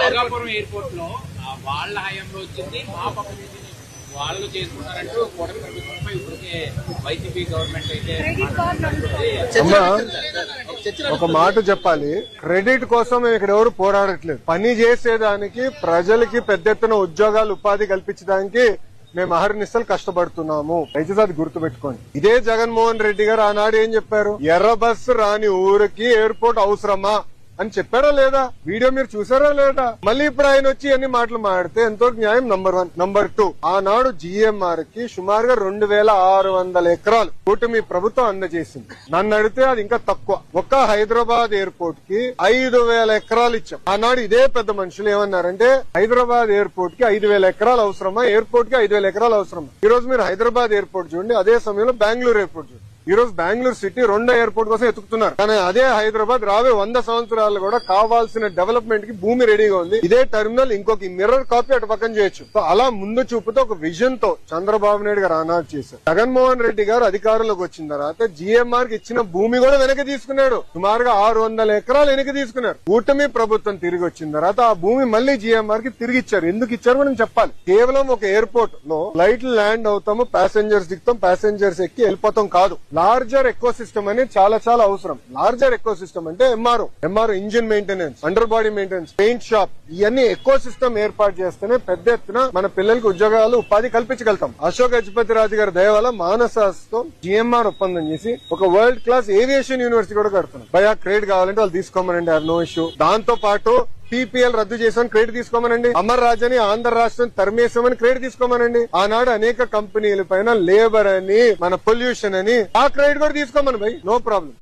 Bhogapuram airport లో వాళ్ళ హయాంలో వచ్చింది, మా పక్క నుంచి వాళ్ళు చేసుకున్నారంటూ కూటమి ప్రభుత్వంపై ఇప్పటికే వైసీపీ గవర్నమెంట్ అయితే ఒక మాట చెప్పాలి. క్రెడిట్ కోసం మేము ఇక్కడ ఎవరు పోరాడట్లేదు. పని చేసేదానికి, ప్రజలకి పెద్ద ఎత్తున ఉద్యోగాలు, ఉపాధి కల్పించడానికి మేము అహర్నిశలు కష్టపడుతున్నాము. దయచేసి అది గుర్తుపెట్టుకోండి. ఇదే జగన్మోహన్ రెడ్డి గారు ఆనాడు ఏం చెప్పారు? ఎర్ర బస్సు రాని ఊరికి ఎయిర్పోర్ట్ అవసరమా అని చెప్పారా లేదా? వీడియో మీరు చూసారా లేదా? మళ్ళీ ఇప్పుడు ఆయన వచ్చి అన్ని మాటలు మాడితే ఎంతవరకు న్యాయం? నంబర్ 1. నంబర్ 2, ఆనాడు జిఎంఆర్ కి సుమారుగా 2600 ఎకరాలు కూటమి ప్రభుత్వం అందజేసింది. నన్ను అడిగితే అది ఇంకా తక్కువ. ఒక్క హైదరాబాద్ ఎయిర్పోర్ట్ కి 5000 ఎకరాలు ఇచ్చాం. ఆనాడు ఇదే పెద్ద మనుషులు ఏమన్నారంటే హైదరాబాద్ ఎయిర్పోర్ట్ కి 5000 ఎకరాలు అవసరమా, ఎయిర్పోర్ట్ కి 5000 ఎకరాలు అవసరమా? ఈ రోజు మీరు హైదరాబాద్ ఎయిర్పోర్ట్ చూడండి, అదే సమయంలో బెంగళూరు ఎయిర్పోర్ట్ చూడండి. ఈ రోజు బెంగళూరు సిటీ 2వ ఎయిర్పోర్ట్ కోసం ఎత్తుకుతున్నారు. కానీ అదే హైదరాబాద్ రాబోయే 100 సంవత్సరాలు కూడా కావాల్సిన డెవలప్మెంట్ కి భూమి రెడీగా ఉంది. ఇదే టెర్మినల్ ఇంకొక మిర్రర్ కాపీ అటు పక్కన చేయొచ్చు. సో అలా ముందు చూపుతో ఒక విజన్ తో చంద్రబాబు నాయుడు గారు ఆనాడు చేశారు. జగన్మోహన్ రెడ్డి గారు అధికారంలోకి వచ్చిన తర్వాత జిఎంఆర్ కి ఇచ్చిన భూమి కూడా వెనక్కి తీసుకున్నాడు. సుమారుగా 600 ఎకరాలు వెనక్కి తీసుకున్నారు. కూటమి ప్రభుత్వం తిరిగి వచ్చిన తర్వాత ఆ భూమి మళ్లీ జిఎంఆర్ కి తిరిగి ఇచ్చారు. ఎందుకు ఇచ్చారు మనం చెప్పాలి. కేవలం ఒక ఎయిర్పోర్ట్ లో ఫ్లైట్లు ల్యాండ్ అవుతాము, ప్యాసింజర్స్ దిగుతాం, ప్యాసింజర్స్ ఎక్కి వెళ్ళిపోతాం కాదు. లార్జర్ ఎకో సిస్టమ్ అనేది చాలా చాలా అవసరం. లార్జర్ ఎకో సిస్టమ్ అంటే MRO engine maintenance, under body maintenance, paint shop, ఇవన్నీ ఎకో సిస్టమ్ ఏర్పాటు చేస్తేనే పెద్ద ఎత్తున మన పిల్లలకి ఉద్యోగాలు, ఉపాధి కల్పించగలుగుతాం. అశోక్ గజపతి రాజు గారి దయ వల్ల మానసాస్తో జిఎంఆర్ ఒప్పందం చేసి ఒక వరల్డ్ క్లాస్ ఏవియేషన్ యూనివర్సిటీ కూడా కడుతున్నాం. భయ క్రెడిట్ కావాలంటే వాళ్ళు తీసుకోమనండి, నో ఇష్యూ. దాంతో పాటు పీపీఎల్ రద్దు చేసామని క్రెడిట్ తీసుకోమనండి. అమర్ రాజని ఆంధ్ర రాష్ట్రం తరిమేసామని క్రెడిట్ తీసుకోమనండి. ఆనాడు అనేక కంపెనీల పైన లేబర్ అని, మన పొల్యూషన్ అని, ఆ క్రెడిట్ కూడా తీసుకోమని భయ్, నో ప్రాబ్లం.